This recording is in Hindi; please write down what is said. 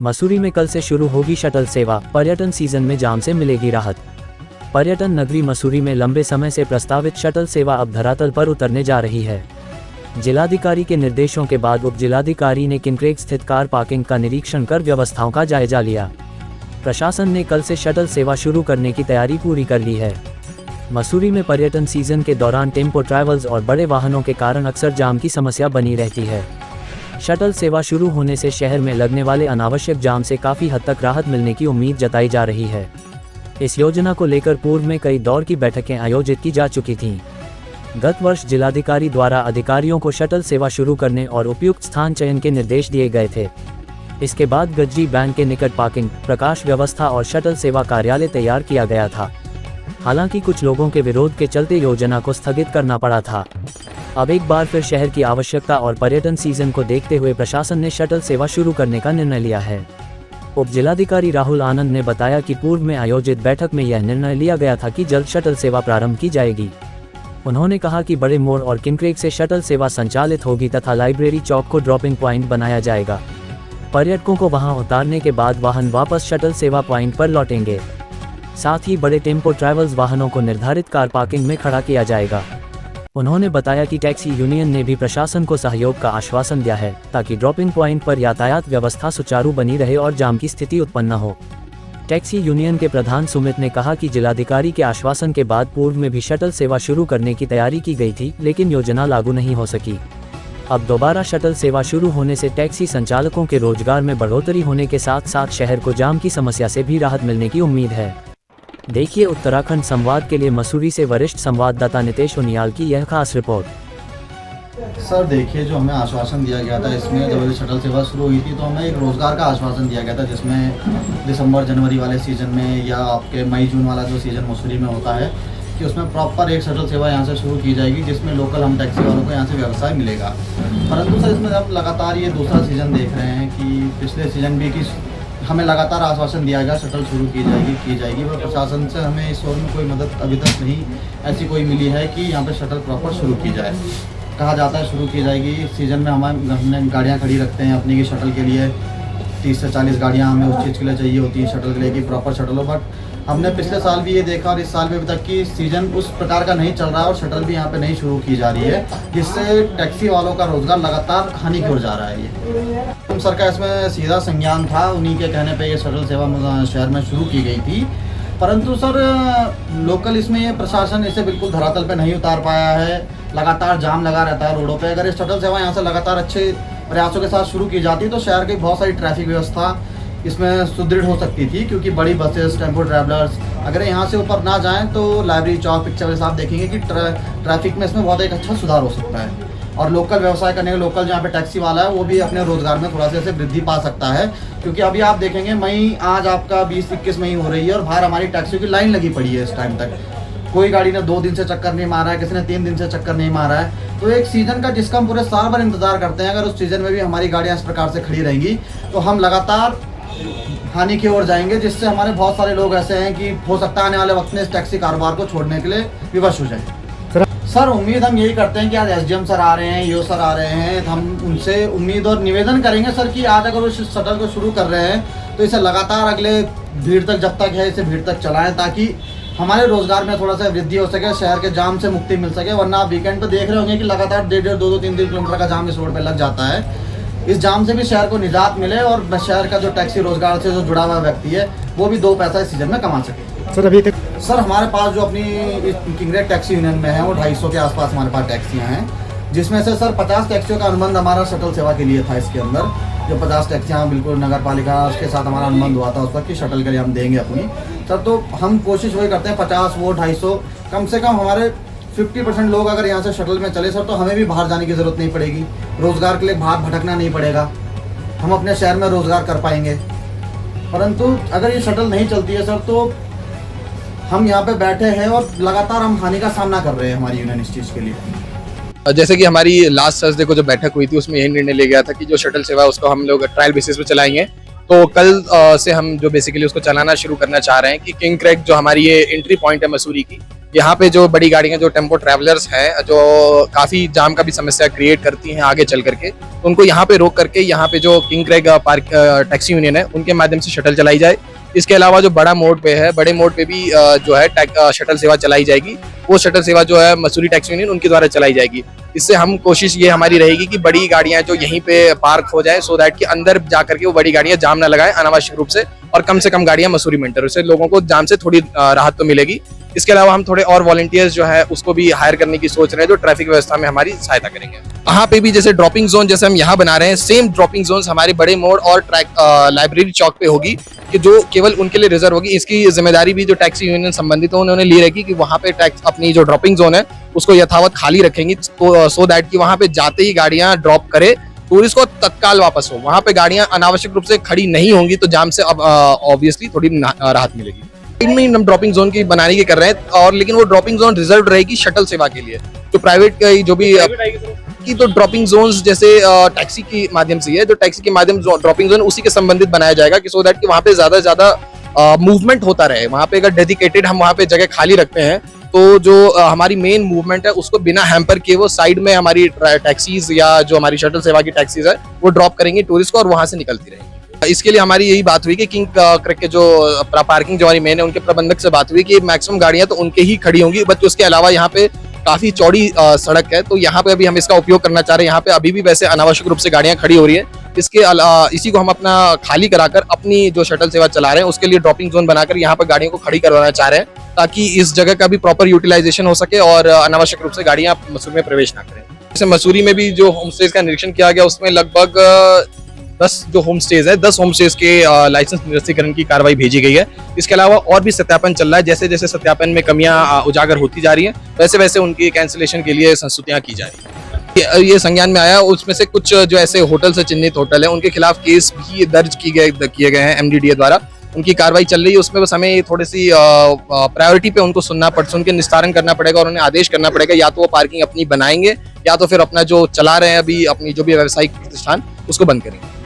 मसूरी में कल से शुरू होगी शटल सेवा, पर्यटन सीजन में जाम से मिलेगी राहत। पर्यटन नगरी मसूरी में लंबे समय से प्रस्तावित शटल सेवा अब धरातल पर उतरने जा रही है। जिलाधिकारी के निर्देशों के बाद उप जिलाधिकारी ने किंक्रेग स्थित कार पार्किंग का निरीक्षण कर व्यवस्थाओं का जायजा लिया। प्रशासन ने कल से शटल सेवा शुरू करने की तैयारी पूरी कर ली है। मसूरी में पर्यटन सीजन के दौरान टेम्पो ट्रैवल्स और बड़े वाहनों के कारण अक्सर जाम की समस्या बनी रहती है। शटल सेवा शुरू होने से शहर में लगने वाले अनावश्यक जाम से काफ़ी हद तक राहत मिलने की उम्मीद जताई जा रही है। इस योजना को लेकर पूर्व में कई दौर की बैठकें आयोजित की जा चुकी थीं। गत वर्ष जिलाधिकारी द्वारा अधिकारियों को शटल सेवा शुरू करने और उपयुक्त स्थान चयन के निर्देश दिए गए थे। इसके बाद गज्जी बैंक के निकट पार्किंग, प्रकाश व्यवस्था और शटल सेवा कार्यालय तैयार किया गया था। हालांकि कुछ लोगों के विरोध के चलते योजना को स्थगित करना पड़ा था। अब एक बार फिर शहर की आवश्यकता और पर्यटन सीजन को देखते हुए प्रशासन ने शटल सेवा शुरू करने का निर्णय लिया है। उप जिलाधिकारी राहुल आनंद ने बताया कि पूर्व में आयोजित बैठक में यह निर्णय लिया गया था कि जल्द शटल सेवा प्रारंभ की जाएगी। उन्होंने कहा कि बड़े मोड़ और किंक्रेग से शटल सेवा संचालित होगी तथा लाइब्रेरी चौक को ड्रॉपिंग पॉइंट बनाया जाएगा। पर्यटकों को वहां उतारने के बाद वाहन वापस शटल सेवा पॉइंट पर लौटेंगे। साथ ही बड़े टेम्पो ट्रैवल्स वाहनों को निर्धारित कार पार्किंग में खड़ा किया जाएगा। उन्होंने बताया कि टैक्सी यूनियन ने भी प्रशासन को सहयोग का आश्वासन दिया है ताकि ड्रॉपिंग पॉइंट पर यातायात व्यवस्था सुचारू बनी रहे और जाम की स्थिति उत्पन्न न हो। टैक्सी यूनियन के प्रधान सुमित ने कहा कि जिलाधिकारी के आश्वासन के बाद पूर्व में भी शटल सेवा शुरू करने की तैयारी की गई थी, लेकिन योजना लागू नहीं हो सकी। अब दोबारा शटल सेवा शुरू होने से टैक्सी संचालकों के रोजगार में बढ़ोतरी होने के साथ साथ शहर को जाम की समस्या से भी राहत मिलने की उम्मीद है। देखिए उत्तराखंड संवाद के लिए मसूरी से वरिष्ठ संवाददाता नितेश उनियाल की यह खास रिपोर्ट। सर देखिए, जो हमें आश्वासन दिया गया था, इसमें जब शटल सेवा शुरू हुई थी तो हमें एक रोज़गार का आश्वासन दिया गया था, जिसमें दिसंबर जनवरी वाले सीज़न में या आपके मई जून वाला जो सीज़न मसूरी में होता है कि उसमें प्रॉपर एक शटल सेवा यहाँ से शुरू की जाएगी, जिसमें लोकल हम टैक्सी वालों को यहाँ से व्यवसाय मिलेगा। परंतु सर इसमें अब लगातार ये दूसरा सीज़न देख रहे हैं कि पिछले सीज़न भी कि हमें लगातार आश्वासन दिया गया शटल शुरू की जाएगी पर प्रशासन से हमें इस ओर में कोई मदद अभी तक नहीं ऐसी कोई मिली है कि यहाँ पे शटल प्रॉपर शुरू की जाए। कहा जाता है शुरू की जाएगी, सीज़न में हमने गाड़ियाँ खड़ी रखते हैं अपनी की शटल के लिए, 30 से 40 गाड़ियाँ हमें उस चीज़ के लिए चाहिए होती है शटल के लिए कि प्रॉपर शटल हो। बट हमने पिछले साल भी ये देखा और इस साल भी अभी तक की सीज़न उस प्रकार का नहीं चल रहा है और शटल भी यहाँ पे नहीं शुरू की जा रही है, जिससे टैक्सी वालों का रोज़गार लगातार हानि की ओर जा रहा है। ये सर का इसमें सीधा संज्ञान था, उन्हीं के कहने पे ये शटल सेवा शहर में शुरू की गई थी। परंतु सर लोकल इसमें ये प्रशासन इसे बिल्कुल धरातल पे नहीं उतार पाया है, लगातार जाम लगा रहता है रोडों पे। अगर ये शटल सेवा यहाँ से लगातार अच्छे प्रयासों के साथ शुरू की जाती तो शहर की बहुत सारी ट्रैफिक व्यवस्था इसमें सुदृढ़ हो सकती थी, क्योंकि बड़ी बसेस, टेम्पो ट्रैवलर्स अगर यहाँ से ऊपर ना जाएं तो लाइब्रेरी चौक पिक्चर से आप देखेंगे कि ट्रैफिक में इसमें बहुत एक अच्छा सुधार हो सकता है और लोकल व्यवसाय करने के लोकल जहाँ पे टैक्सी वाला है वो भी अपने रोजगार में थोड़ा सा ऐसे वृद्धि पा सकता है। क्योंकि अभी आप देखेंगे मई आज आपका 20-21 मई हो रही है और बाहर हमारी टैक्सियों की लाइन लगी पड़ी है। इस टाइम तक कोई गाड़ी ने 2 दिन से चक्कर नहीं मारा है, किसी ने 3 दिन से चक्कर नहीं मारा है। तो एक सीज़न का जिसका हम पूरे साल भर इंतजार करते हैं, अगर उस सीज़न में भी हमारी गाड़ियाँ इस प्रकार से खड़ी रहेंगी तो हम लगातार हानि की ओर जाएंगे, जिससे हमारे बहुत सारे लोग ऐसे हैं कि हो सकता है आने वाले वक्त में इस टैक्सी कारोबार को छोड़ने के लिए विवश हो जाए। सर उम्मीद हम यही करते हैं कि आज एसडीएम सर आ रहे हैं, ईओ सर आ रहे हैं, हम उनसे उम्मीद और निवेदन करेंगे सर कि आज अगर वो शटल को शुरू कर रहे हैं तो इसे लगातार अगले भीड़ तक जब तक है इसे भीड़ तक चलाएं, ताकि हमारे रोजगार में थोड़ा सा वृद्धि हो सके, शहर के जाम से मुक्ति मिल सके। वरना आप वीकेंड पे देख रहे होंगे कि लगातार 1.5, 2, 3 किलोमीटर का जाम इस रोड पे लग जाता है। इस जाम से भी शहर को निजात मिले और शहर का जो टैक्सी रोजगार से जो जुड़ा हुआ व्यक्ति है वो भी 2 पैसा इस सीजन में कमा सके। सर अभी तक सर हमारे पास जो अपनी किंक्रेग टैक्सी यूनियन में है वो 250 के आसपास हमारे पास टैक्सियाँ हैं, जिसमें से सर 50 टैक्सियों का अनुबंध हमारा शटल सेवा के लिए था। इसके अंदर जो 50 टैक्सियाँ बिल्कुल नगर पालिका उसके साथ हमारा अनुबंध हुआ था उस वक्त कि शटल के लिए हम देंगे अपनी। सर तो हम कोशिश वही करते हैं 50 वो 250 कम से कम हमारे 50% लोग अगर यहाँ से शटल में चले सर तो हमें भी बाहर जाने की ज़रूरत नहीं पड़ेगी, रोज़गार के लिए बाहर भटकना नहीं पड़ेगा, हम अपने शहर में रोज़गार कर पाएंगे। परंतु अगर ये शटल नहीं चलती है सर तो हम यहाँ पे बैठे हैं और लगातार हम हानि का सामना कर रहे हैं हमारी यूनियन इस चीज़ के लिए। जैसे कि हमारी लास्ट थर्सडे को जो बैठक हुई थी उसमें यही निर्णय लिया गया था कि जो शटल सेवा है उसको हम लोग ट्रायल बेसिस पे चलाएंगे। तो कल से हम जो बेसिकली उसको चलाना शुरू करना चाह रहे हैं कि किंक्रेग जो हमारी ये एंट्री पॉइंट है मसूरी की, यहाँ पे जो बड़ी गाड़ियां जो टेम्पो ट्रैवलर्स हैं जो काफी जाम का भी समस्या क्रिएट करती हैं आगे चल करके, तो उनको यहाँ पे रोक करके यहाँ पे जो king Craig park taxi union है उनके माध्यम से शटल चलाई जाए। इसके अलावा जो बड़ा मोड़ पे है, बड़े मोड़ पे भी जो है शटल सेवा चलाई जाएगी। वो शटल सेवा जो है मसूरी टैक्सी यूनियन उनके द्वारा चलाई जाएगी। इससे हम कोशिश ये हमारी रहेगी कि बड़ी गाड़ियां जो यहीं पे पार्क हो जाए, सो दैट कि अंदर जा करके वो बड़ी गाड़ियां जाम ना लगाए अनावश्यक रूप से कम गाड़ियां मसूरी में एंटर। इससे लोगों को जाम से थोड़ी राहत तो मिलेगी। इसके अलावा हम थोड़े और वॉलंटियर्स जो है उसको भी हायर करने की सोच रहे हैं जो ट्रैफिक व्यवस्था में हमारी सहायता करेंगे। वहाँ पे भी जैसे ड्रॉपिंग जोन जैसे हम यहाँ बना रहे हैं, सेम ड्रॉपिंग जोन हमारे बड़े मोड़ और लाइब्रेरी चौक पे होगी कि जो केवल उनके लिए रिजर्व होगी। इसकी जिम्मेदारी भी जो टैक्सी यूनियन संबंधित है उन्होंने ली रहेगी कि वहाँ पे टैक्स अपनी जो ड्रॉपिंग जोन है उसको यथावत खाली रखेंगी, तो सो दैट कि वहाँ पे जाते ही गाड़ियां ड्रॉप करे, टूरिस्ट को तत्काल वापस हो। वहाँ पे गाड़ियां अनावश्यक रूप से खड़ी नहीं होंगी तो जाम से अब ऑब्वियसली थोड़ी राहत मिलेगी। इनमें हम ड्रॉपिंग जोन की बनाने की कर रहे हैं, और लेकिन वो ड्रॉपिंग जोन रिजर्व रहेगी शटल सेवा के लिए। जो प्राइवेट जो भी की तो ड्रॉपिंग जोन्स जैसे टैक्सी के माध्यम से है, जो टैक्सी के माध्यम ड्रॉपिंग जोन उसी के संबंधित बनाया जाएगा कि सो दैट कि वहाँ पे ज्यादा से ज्यादा मूवमेंट होता रहे। वहाँ पे अगर डेडिकेटेड हम वहाँ पे जगह खाली रखते हैं तो जो हमारी मेन मूवमेंट है उसको बिना हैम्पर किए वो साइड में हमारी टैक्सीज या जो हमारी शटल सेवा की टैक्सीज है वो ड्रॉप करेंगी टूरिस्ट को और वहां से निकलती रहेंगी। इसके लिए हमारी यही बात हुई कि किंग क्रेग के जो पार्किंग जो हमारी मेन है उनके प्रबंधक से बात हुई कि मैक्सिमम गाड़ियां तो उनके ही खड़ी होंगी, बट उसके अलावा यहाँ पे काफी चौड़ी सड़क है तो यहाँ पे अभी हम इसका उपयोग करना चाह रहे हैं। यहाँ पे अभी भी वैसे अनावश्यक रूप से गाड़ियां खड़ी हो रही है। इसी को हम अपना खाली कराकर अपनी जो शटल सेवा चला रहे हैं उसके लिए ड्रॉपिंग जोन बनाकर यहाँ पर गाड़ियों को खड़ी करवाना चाह रहे हैं, ताकि इस जगह का भी प्रॉपर यूटिलाइजेशन हो सके और अनावश्यक रूप से गाड़ियां मसूरी में प्रवेश ना करें। जैसे मसूरी में भी जो होम स्टेज का निरीक्षण किया गया उसमें लगभग 10 जो होम स्टेज है 10 होम स्टेज के लाइसेंस निरस्तीकरण की कार्रवाई भेजी गई है। इसके अलावा और भी सत्यापन चल रहा है। जैसे जैसे सत्यापन में कमियां उजागर होती जा रही हैं वैसे वैसे उनकी कैंसिलेशन के लिए संस्तुतियां की जा रही है। ये संज्ञान में आया, उसमें से कुछ जो ऐसे होटल से चिन्हित होटल है उनके खिलाफ केस भी दर्ज किए गए हैं MDDA द्वारा। उनकी कार्रवाई चल रही है। उसमें बस हमें थोड़ी सी प्रायोरिटी पे उनको सुन के निस्तारण करना पड़ेगा और उन्हें आदेश करना पड़ेगा, या तो वो पार्किंग अपनी बनाएंगे या तो फिर अपना जो चला रहे हैं अभी अपनी जो भी व्यावसायिक प्रतिष्ठान उसको बंद करेंगे।